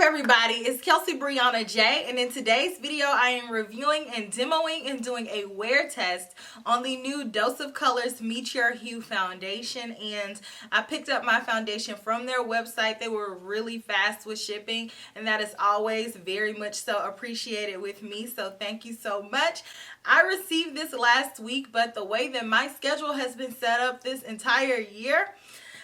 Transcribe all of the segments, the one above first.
everybody, it's KelseeBrianaJai, and in today's video I am reviewing and demoing and doing a wear test on the new Dose of Colors Meet Your Hue foundation. And I picked up my foundation from their website. They were really fast with shipping, and that is always very much so appreciated with me, so thank you so much. I received this last week, but the way that my schedule has been set up this entire year,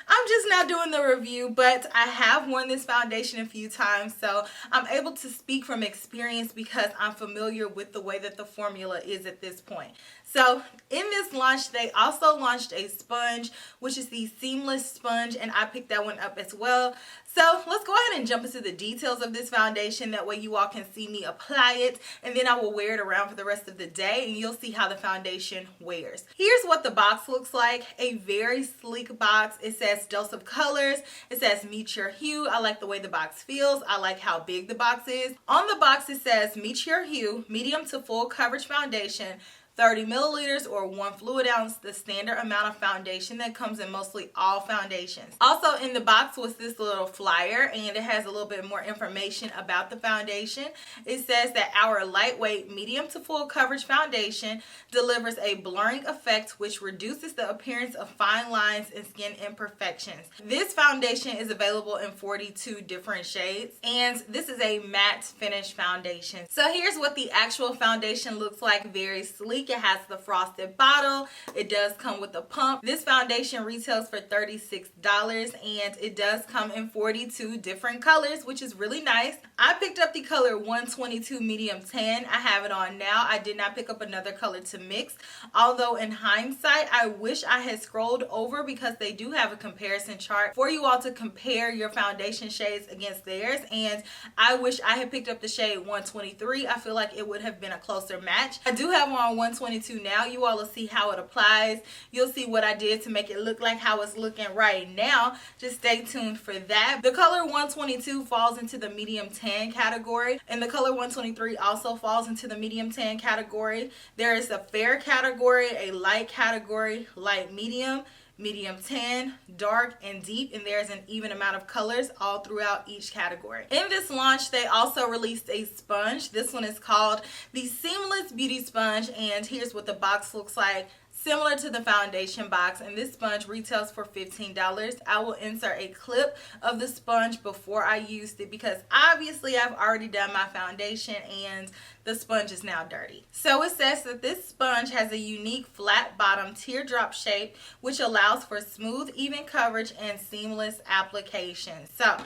I'm just now doing the review, but I have worn this foundation a few times, so I'm able to speak from experience because I'm familiar with the way that the formula is at this point. So in this launch, they also launched a sponge, which is the seamless sponge, and I picked that one up as well. So let's go ahead and jump into the details of this foundation. That way you all can see me apply it, and then I will wear it around for the rest of the day, and you'll see how the foundation wears. Here's what the box looks like. A very sleek box. It says Dose of Colors. It says Meet Your Hue. I like the way the box feels. I like how big the box is. On the box it says Meet Your Hue, medium to full coverage foundation, 30 milliliters or 1 fluid ounce, the standard amount of foundation that comes in mostly all foundations. Also in the box was this little flyer, and it has a little bit more information about the foundation. It says that our lightweight medium to full coverage foundation delivers a blurring effect which reduces the appearance of fine lines and skin imperfections. This foundation is available in 42 different shades, and this is a matte finish foundation. So here's what the actual foundation looks like. Very sleek. It has the frosted bottle. It does come with a pump. This foundation retails for $36, and it does come in 42 different colors, which is really nice. I picked up the color 122 medium tan. I have it on now. I did not pick up another color to mix, although in hindsight I wish I had scrolled over because they do have a comparison chart for you all to compare your foundation shades against theirs, and I wish I had picked up the shade 123. I feel like it would have been a closer match. I do have on 122 now. You all will see how it applies. You'll see what I did to make it look like how it's looking right now. Just stay tuned for that. The color 122 falls into the medium tan category, and the color 123 also falls into the medium tan category. There is a fair category, a light category, light medium, medium tan, dark, and deep, and there's an even amount of colors all throughout each category. In this launch, they also released a sponge. This one is called the Seamless Beauty Sponge, and here's what the box looks like. Similar to the foundation box, and this sponge retails for $15. I will insert a clip of the sponge before I used it because obviously I've already done my foundation and the sponge is now dirty. So it says that this sponge has a unique flat bottom teardrop shape which allows for smooth, even coverage and seamless application. So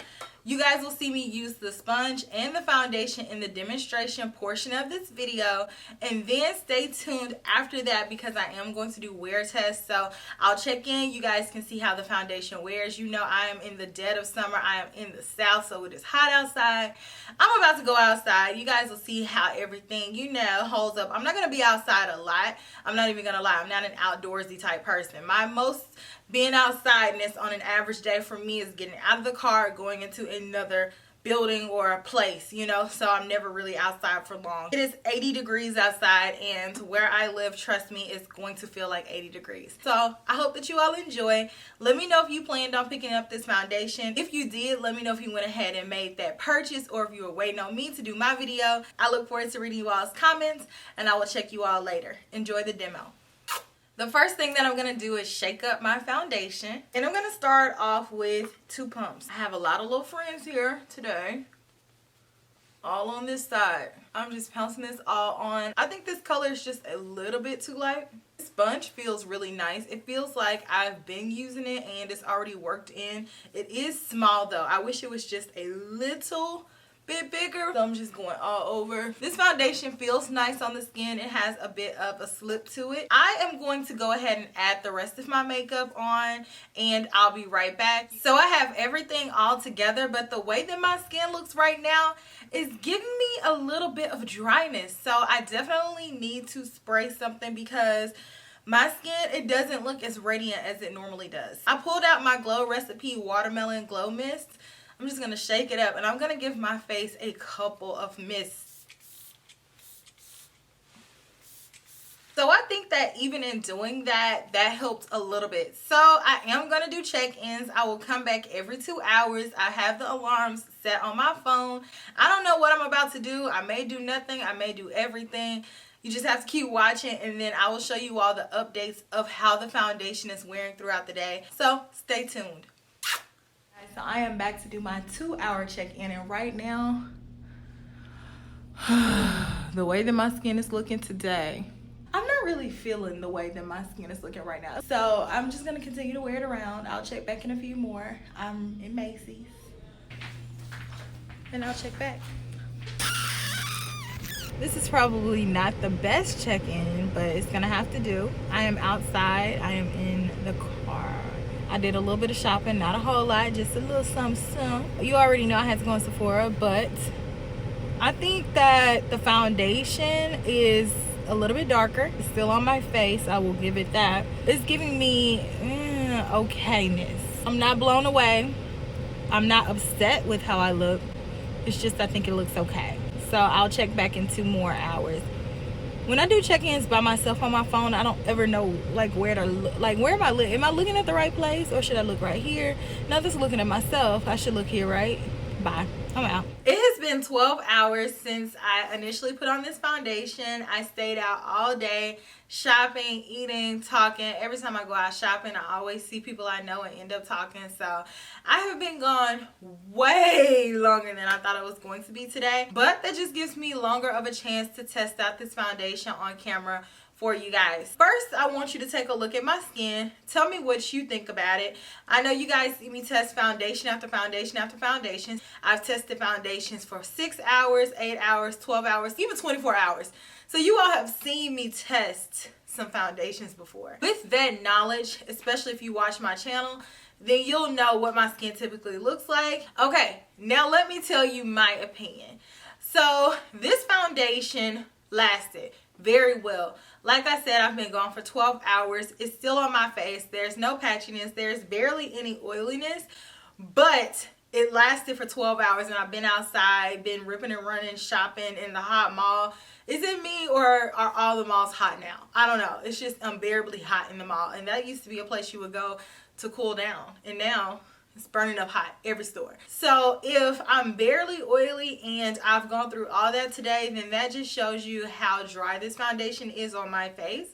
you guys will see me use the sponge and the foundation in the demonstration portion of this video, and then stay tuned after that because I am going to do wear tests. So I'll check in. You guys can see how the foundation wears. You know I am in the dead of summer. I am in the south, so it is hot outside. I'm about to go outside. You guys will see how everything, you know, holds up. I'm not going to be outside a lot. I'm not even going to lie. I'm not an outdoorsy type person. My most being outsideness on an average day for me is getting out of the car, going into another building or a place, you know, so I'm never really outside for long. It is 80 degrees outside, and where I live, trust me, it's going to feel like 80 degrees. So I hope that you all enjoy. Let me know if you planned on picking up this foundation. If you did, let me know if you went ahead and made that purchase, or if you were waiting on me to do my video. I look forward to reading you all's comments, and I will check you all later. Enjoy the demo. The first thing that I'm going to do is shake up my foundation, and I'm going to start off with 2 pumps. I have a lot of little friends here today, all on this side. I'm just pouncing this all on. I think this color is just a little bit too light. The sponge feels really nice. It feels like I've been using it and it's already worked in. It is small though. I wish it was just a little bit bigger, so I'm just going all over. This foundation feels nice on the skin. It has a bit of a slip to it. I am going to go ahead and add the rest of my makeup on, and I'll be right back. So I have everything all together, but the way that my skin looks right now is giving me a little bit of dryness, so I definitely need to spray something because my skin, it doesn't look as radiant as it normally does. I pulled out my Glow Recipe Watermelon Glow Mist. I'm just going to shake it up, and I'm going to give my face a couple of mists. So I think that even in doing that, that helped a little bit. So I am going to do check-ins. I will come back every 2 hours. I have the alarms set on my phone. I don't know what I'm about to do. I may do nothing. I may do everything. You just have to keep watching, and then I will show you all the updates of how the foundation is wearing throughout the day. So stay tuned. So I am back to do my 2-hour check-in, and right now, the way that my skin is looking today, I'm not really feeling the way that my skin is looking right now. So I'm just gonna continue to wear it around. I'll check back in a few more. I'm in Macy's, and I'll check back. This is probably not the best check-in, but it's gonna have to do. I am outside. I am in the car. I did a little bit of shopping, not a whole lot, just a little something. You already know I had to go in Sephora, but I think that the foundation is a little bit darker. It's still on my face, I will give it that. It's giving me okayness. I'm not blown away. I'm not upset with how I look. It's just I think it looks okay. So I'll check back in 2 more hours. When I do check-ins by myself on my phone, I don't ever know like where to look. Like, where am I looking? Am I looking at the right place, or should I look right here? Now this is looking at myself. I should look here, right? Bye. I'm out. It has been 12 hours since I initially put on this foundation. I stayed out all day shopping, eating, talking. Every time I go out shopping, I always see people I know and end up talking. So I have been gone way longer than I thought it was going to be today. But that just gives me longer of a chance to test out this foundation on camera for you guys. First, I want you to take a look at my skin. Tell me what you think about it. I know you guys see me test foundation after foundation after foundation. I've tested foundations for 6 hours, 8 hours, 12 hours, even 24 hours. So you all have seen me test some foundations before. With that knowledge, especially if you watch my channel, then you'll know what my skin typically looks like. Okay, now let me tell you my opinion. So this foundation lasted very well. Like I said, I've been gone for 12 hours. It's still on my face. There's no patchiness. There's barely any oiliness, but it lasted for 12 hours, and I've been outside, been ripping and running, shopping in the hot mall. Is it me, or are all the malls hot now? I don't know. It's just unbearably hot in the mall, and that used to be a place you would go to cool down, and now it's burning up hot every store. So if I'm barely oily and I've gone through all that today, then that just shows you how dry this foundation is on my face.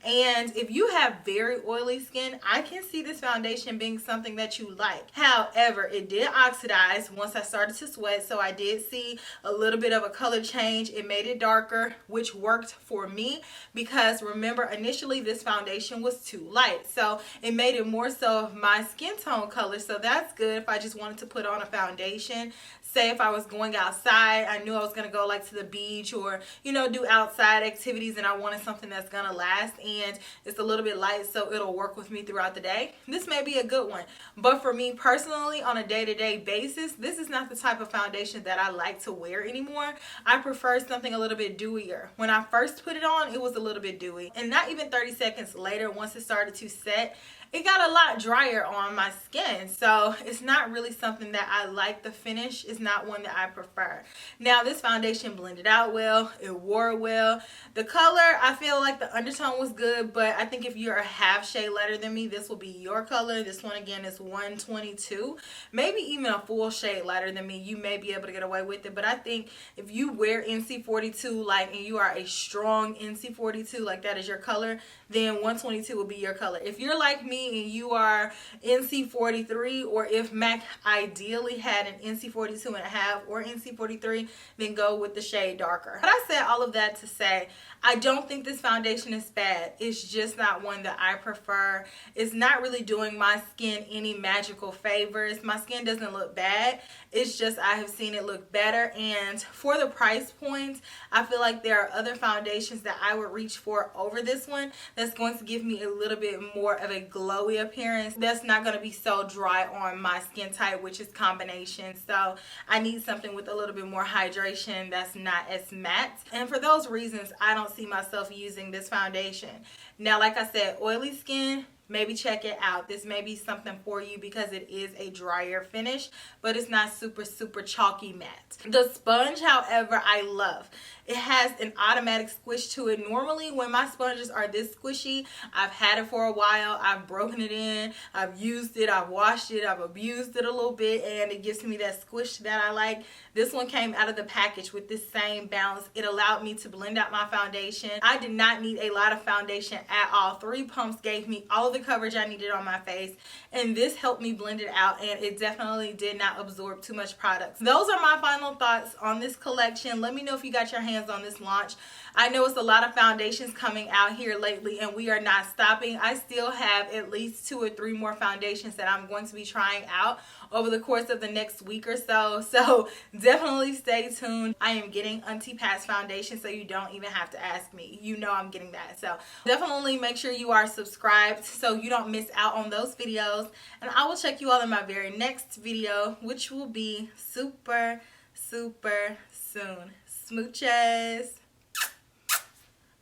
And if you have very oily skin, I can see this foundation being something that you like. However, it did oxidize once I started to sweat, so I did see a little bit of a color change. It made it darker, which worked for me because remember, initially this foundation was too light, so it made it more so of my skin tone color. So that's good if I just wanted to put on a foundation. Say if I was going outside, I knew I was going to go like to the beach or, you know, do outside activities, and I wanted something that's going to last and it's a little bit light so it'll work with me throughout the day. This may be a good one. But for me personally, on a day-to-day basis, this is not the type of foundation that I like to wear anymore. I prefer something a little bit dewier. When I first put it on, it was a little bit dewy. And not even 30 seconds later, once it started to set, it got a lot drier on my skin. So it's not really something that I like. The finish is not one that I prefer. Now this foundation blended out well, it wore well. The color, I feel like the undertone was good, but I think if you're a half shade lighter than me, this will be your color. This one again is 122, maybe even a full shade lighter than me. You may be able to get away with it, but I think if you wear NC42 like, and you are a strong NC42 like that is your color, then 122 will be your color. If you're like me and you are NC43, or if MAC ideally had an NC42 and a half or NC43, then go with the shade darker. But I said all of that to say, I don't think this foundation is bad. It's just not one that I prefer. It's not really doing my skin any magical favors. My skin doesn't look bad. It's just I have seen it look better, and for the price points, I feel like there are other foundations that I would reach for over this one that's going to give me a little bit more of a glowy appearance. That's not going to be so dry on my skin type, which is combination. So I need something with a little bit more hydration that's not as matte. And for those reasons, I don't see myself using this foundation. Now, like I said, oily skin, maybe check it out. This may be something for you because it is a drier finish, but it's not super chalky matte. The sponge, however, I love. It has an automatic squish to it. Normally when my sponges are this squishy, I've had it for a while, I've broken it in, I've used it, I've washed it, I've abused it a little bit, and it gives me that squish that I like. This one came out of the package with this same bounce. It allowed me to blend out my foundation. I did not need a lot of foundation at all. 3 pumps gave me all of the coverage I needed on my face, and this helped me blend it out, and it definitely did not absorb too much product. Those are my final thoughts on this collection. Let me know if you got your hands on this launch. I know it's a lot of foundations coming out here lately, and we are not stopping. I still have at least 2 or 3 more foundations that I'm going to be trying out over the course of the next week or so. So definitely stay tuned. I am getting Auntie Pat's foundation, so you don't even have to ask me. You know I'm getting that. So definitely make sure you are subscribed so you don't miss out on those videos. And I will check you all in my very next video, which will be super soon. Smooches.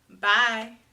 Bye.